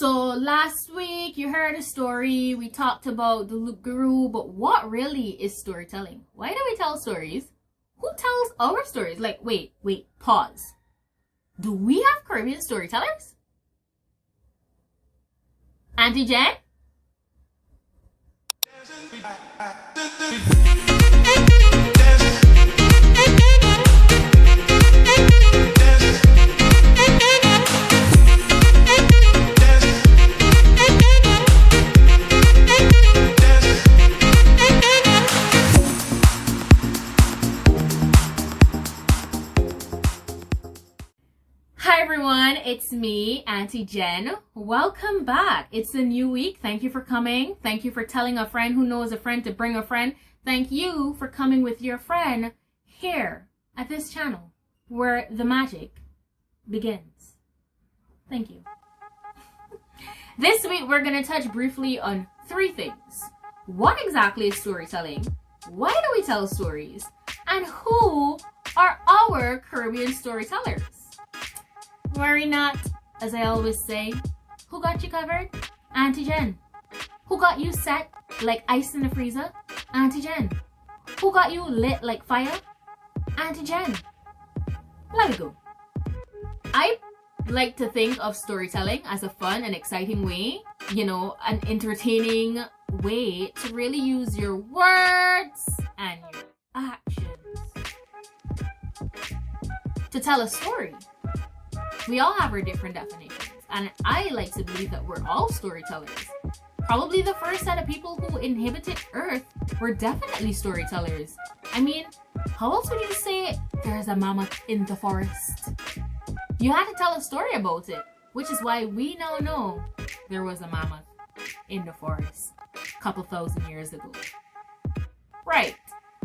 So last week you heard a story, we talked about the Loop Guru, but what really is storytelling? Why do we tell stories? Who tells our stories? Like, wait, pause. Do we have Caribbean storytellers? Auntie Gen? Hi everyone, it's me, Auntie Gen. Welcome back. It's a new week. Thank you for coming. Thank you for telling a friend who knows a friend to bring a friend. Thank you for coming with your friend here at this channel where the magic begins. Thank you. This week we're going to touch briefly on three things. What exactly is storytelling? Why do we tell stories? And who are our Caribbean storytellers? Worry not, as I always say. Who got you covered? Auntie Gen. Who got you set like ice in the freezer? Auntie Gen. Who got you lit like fire? Auntie Gen. Let me go. I like to think of storytelling as a fun and exciting way, an entertaining way to really use your words and your actions to tell a story. We all have our different definitions, and I like to believe that we're all storytellers. Probably the first set of people who inhabited Earth were definitely storytellers. I mean, how else would you say there's a mammoth in the forest? You had to tell a story about it, which is why we now know there was a mammoth in the forest a couple thousand years ago. Right.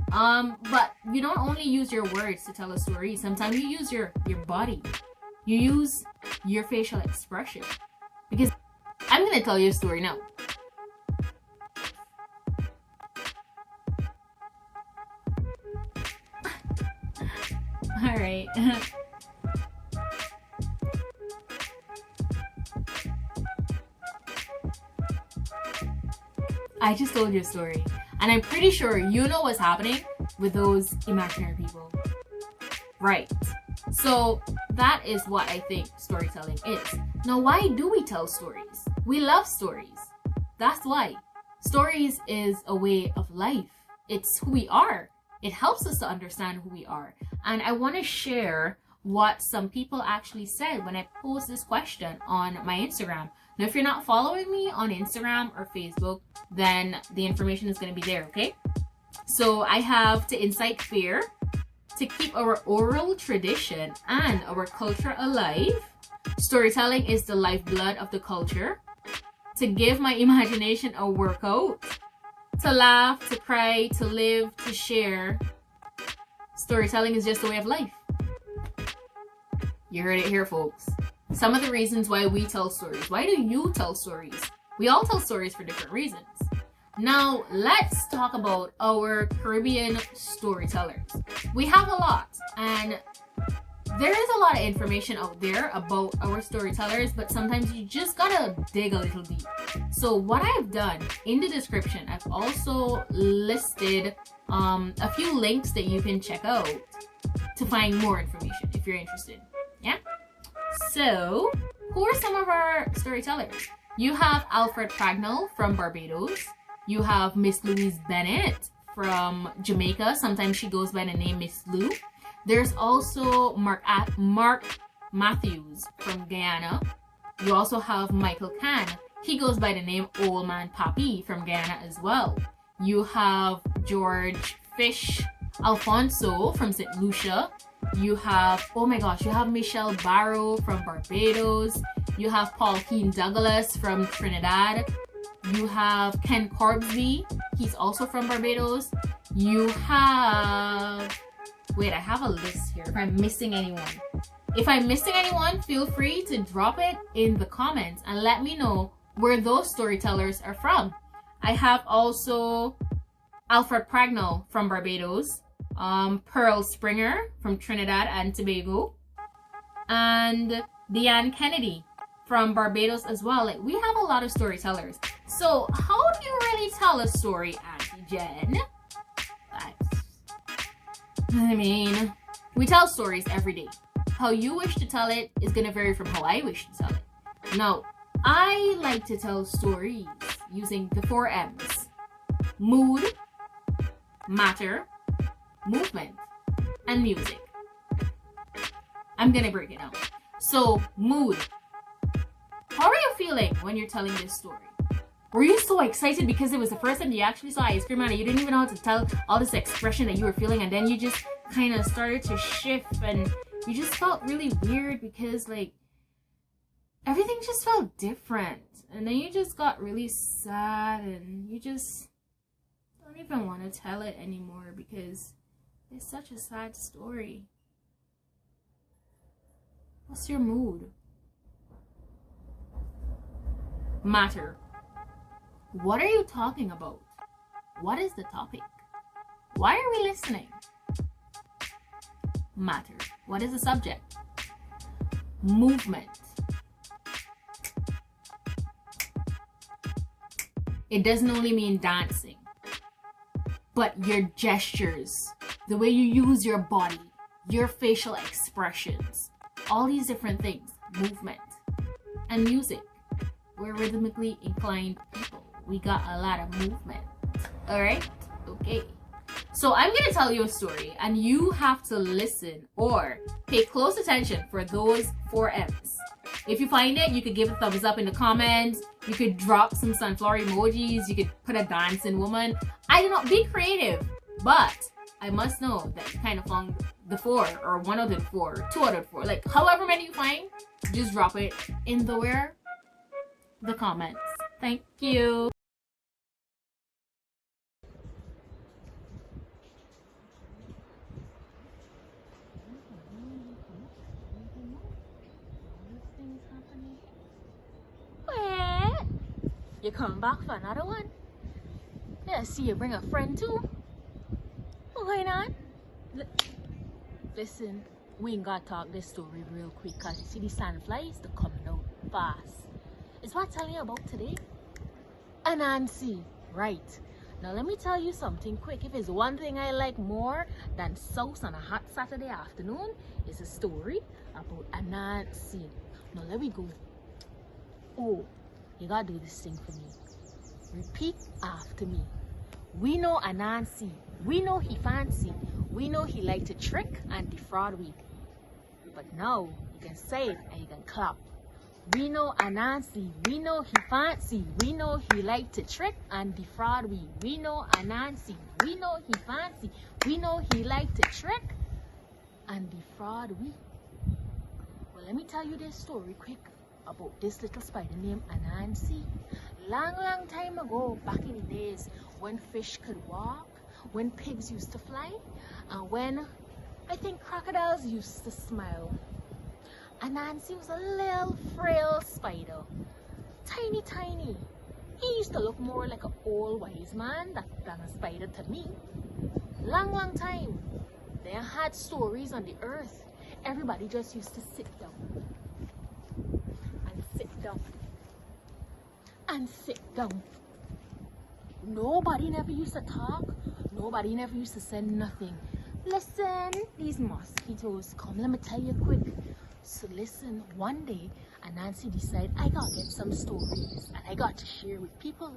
But you don't only use your words to tell a story. Sometimes you use your body. You use your facial expression. Because I'm going to tell you a story now. Alright. I just told you a story. And I'm pretty sure you know what's happening with those imaginary people. Right. So that is what I think storytelling is. Now, why do we tell stories? We love stories. That's why. Stories is a way of life. It's who we are. It helps us to understand who we are. And I want to share what some people actually said when I posed this question on my Instagram. Now, if you're not following me on Instagram or Facebook, then the information is going to be there, okay? So I have to incite fear, to keep our oral tradition and our culture alive. Storytelling is the lifeblood of the culture. To give my imagination a workout. To laugh, to cry, to live, to share. Storytelling is just a way of life. You heard it here, folks. Some of the reasons why we tell stories. Why do you tell stories? We all tell stories for different reasons. Now, let's talk about our Caribbean storytellers. We have a lot, and there is a lot of information out there about our storytellers, but sometimes you just gotta dig a little deep. So what I've done in the description, I've also listed a few links that you can check out to find more information if you're interested. Yeah? So, who are some of our storytellers? You have Alfred Pragnell from Barbados. You have Miss Louise Bennett from Jamaica. Sometimes she goes by the name Miss Lou. There's also Mark Matthews from Guyana. You also have Michael Can. He goes by the name Old Man Papi from Guyana as well. You have George Fish Alfonso from St. Lucia. You have, oh my gosh, you have Michelle Barrow from Barbados. You have Paul Keen Douglas from Trinidad. You have Ken Corbsby. He's also from Barbados. You have... Wait, I have a list here if I'm missing anyone. If I'm missing anyone, feel free to drop it in the comments and let me know where those storytellers are from. I have also Alfred Pragnell from Barbados. Pearl Springer from Trinidad and Tobago. And Deanne Kennedy from Barbados as well. Like, we have a lot of storytellers. So how do you really tell a story, Auntie Gen? I mean, we tell stories every day. How you wish to tell it is gonna vary from how I wish to tell it. Now, I like to tell stories using the 4 M's. Mood, matter, movement, and music. I'm gonna break it down. So, mood. How are you feeling when you're telling this story? Were you so excited because it was the first time you actually saw Ice Cream Man and you didn't even know how to tell all this expression that you were feeling, and then you just kind of started to shift and you just felt really weird because like everything just felt different, and then you just got really sad and you just don't even want to tell it anymore because it's such a sad story. What's your mood? Matter. What are you talking about? What is the topic? Why are we listening? Matter. What is the subject? Movement. It doesn't only mean dancing, but your gestures, the way you use your body, your facial expressions, all these different things. Movement. And music. We're rhythmically inclined people. We got a lot of movement. Alright? Okay. So I'm going to tell you a story and you have to listen or pay close attention for those 4 M's. If you find it, you could give a thumbs up in the comments. You could drop some sunflower emojis. You could put a dancing woman. I don't know. Be creative. But I must know that you kind of found the 4 or 1 out of the 4 or 2 out of the 4. Like however many you find, just drop it in the comments. Thank you. What? You come back for another one? Yeah, see you bring a friend too. What's going on? Listen, we ain't gotta talk this story real quick cause you see these sandflies, they're coming out fast. Is what I'm telling you about today? Anansi, right. Now let me tell you something quick. If it's one thing I like more than sauce on a hot Saturday afternoon, it's a story about Anansi. Now let me go. Oh, you gotta do this thing for me. Repeat after me. We know Anansi. We know he fancy. We know he like to trick and defraud we. But now you can say it and you can clap. We know Anansi, we know he fancy, we know he like to trick and defraud we. We know Anansi, we know he fancy, we know he like to trick and defraud we. Well, let me tell you this story quick about this little spider named Anansi. Long time ago, back in the days when fish could walk, when pigs used to fly, and when I think crocodiles used to smile. Anansi was a little frail spider, tiny. He used to look more like an old wise man than a spider to me. Long time. They had stories on the earth. Everybody just used to sit down and sit down and sit down. Nobody never used to talk. Nobody never used to say nothing. Listen, these mosquitoes come. Let me tell you quick. So listen, one day Anansi decided I gotta get some stories and I got to share with people,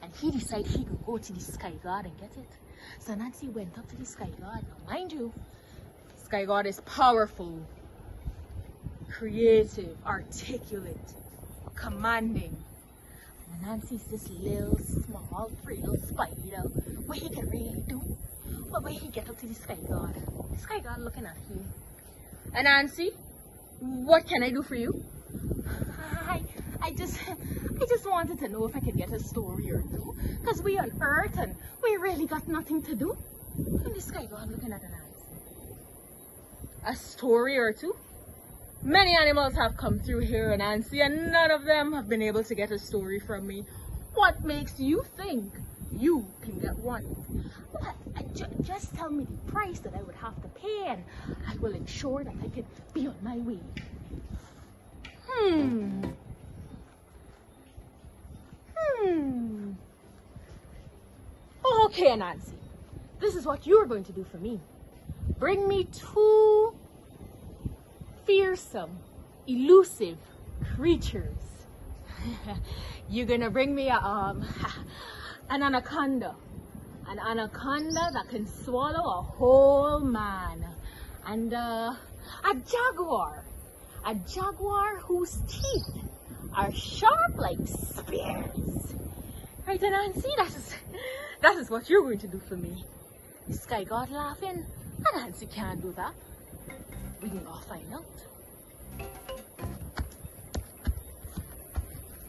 and he decided he could go to the sky god and get it. So Anansi went up to the sky god. Now mind you, sky god is powerful, creative, articulate, commanding. And Anansi's this little small frail spider. What he can really do? But when he get up to the sky god looking at him. Anansi, what can I do for you? I just wanted to know if I could get a story or two, because we on Earth and we really got nothing to do. And this guy God looking at Anansi. A story or two? Many animals have come through here, Anansi, and none of them have been able to get a story from me. What makes you think you can get one? Well, just tell me the price that I would have to pay, and I will ensure that I can be on my way. Okay, Anansi, this is what you're going to do for me. Bring me 2 fearsome, elusive creatures. You're gonna bring me an anaconda. An anaconda that can swallow a whole man. And a jaguar. A jaguar whose teeth are sharp like spears. Right, Anansi? That is what you're going to do for me. The sky god laughing. Anansi can't do that. We can go find out.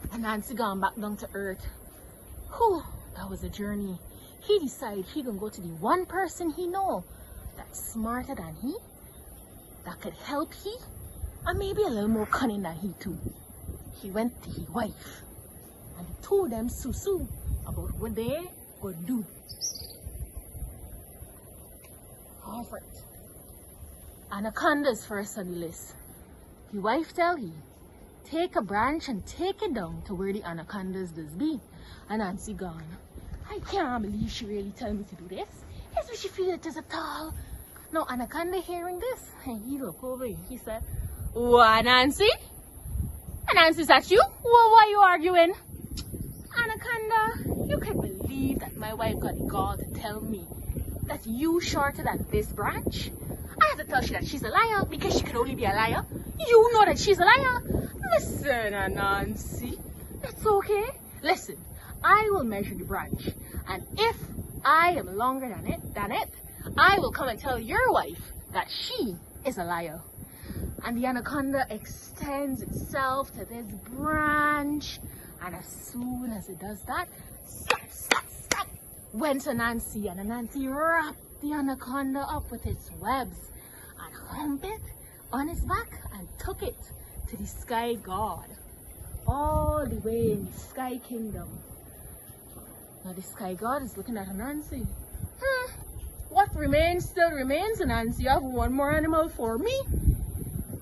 Anansi gone back down to earth. Whew, that was a journey. He decided he gonna go to the one person he know that's smarter than he, that could help he, and maybe a little more cunning than he too. He went to his wife, and he told them Susu about what they could do. Alright. Anaconda's first on the list. The wife tell he, take a branch and take it down to where the anacondas does be. Anansi gone. I can't believe she really told me to do this. Yes, we should feel it just at all. Now, Anaconda hearing this, and he looked over and he said, what, Anansi? Anansi, is that you? Well, why are you arguing? Anaconda, you can believe that my wife got the gall to tell me that you shorter than this branch? I had to tell you that she's a liar because she could only be a liar. You know that she's a liar. Listen, Anansi, it's okay. Listen, I will measure the branch, and if I am longer than it, I will come and tell your wife that she is a liar. And the anaconda extends itself to this branch, and as soon as it does that, stop, went Anansi, and Anansi wrapped the anaconda up with its webs and humped it on his back and took it to the sky god, all the way in the sky kingdom. Now the sky god is looking at Anansi. What remains still remains, Anansi. You have one more animal for me.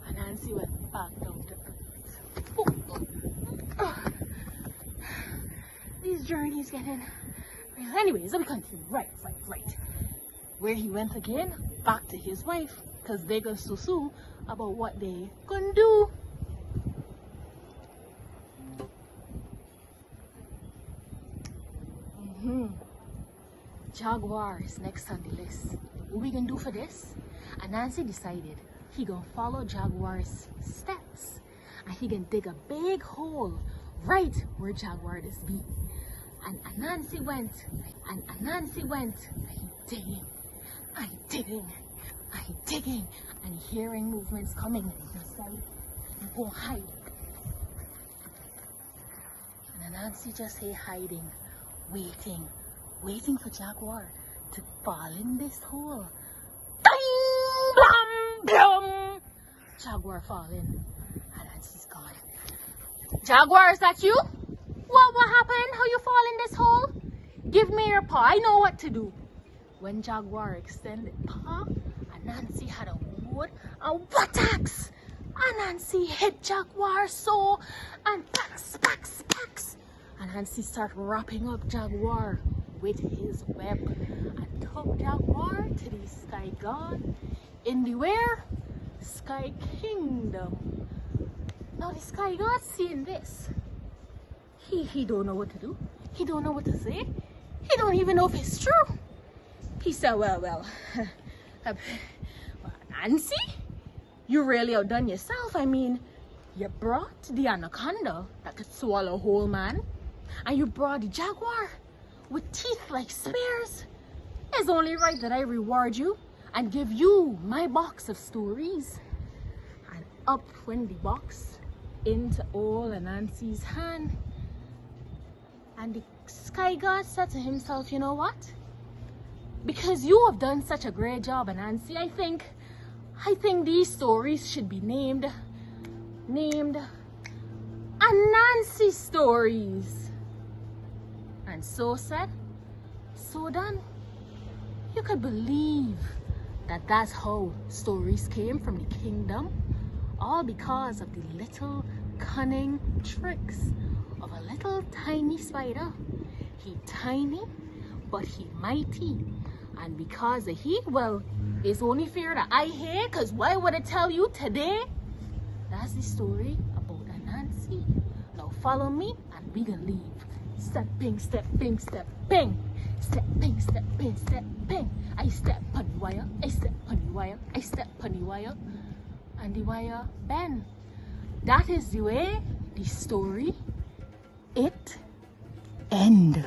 Anansi went back down to earth. These journeys getting real. Anyways, let me continue. Right. Where he went again, back to his wife, because they gonna susu about what they gonna do. Jaguar is next on the list. What we gonna do for this? Anansi decided he gonna follow Jaguar's steps, and he gonna dig a big hole right where Jaguar is be. And Anansi went, and he digging, and hearing movements coming. He decided he gonna hide. And Anansi just stay hiding, waiting for Jaguar to fall in this hole. Ding, blam, blum. Jaguar fall in. Anansi's gone. Jaguar, is that you? What happened? How you fall in this hole? Give me your paw. I know what to do. When Jaguar extended paw, Anansi had a wood axe. Anansi hit Jaguar so, and packs. Anansi started wrapping up Jaguar with his web and took Jaguar to the sky god in the where? Sky kingdom. Now the sky god seeing this, he don't know what to do. He don't know what to say. He don't even know if it's true. He said, well, Anansi, you really outdone yourself. I mean, you brought the anaconda that could swallow a whole man, and you brought the jaguar with teeth like spears. It's only right that I reward you and give you my box of stories. And up went the box into old Anansi's hand. And the sky god said to himself, you know what? Because you have done such a great job, Anansi, I think these stories should be named Anansi stories. And so said, so done. You could believe that that's how stories came from the kingdom, all because of the little cunning tricks of a little tiny spider. He tiny, but he mighty. And because of he, well, it's only fair that I hear, because why would I tell you today? That's the story about Anansi. Now follow me and we gonna leave. Stepping, stepping, stepping. Stepping, stepping, stepping. I step on the wire, I step on the wire, I step on the wire. And the wire bend. That is the way the story it end.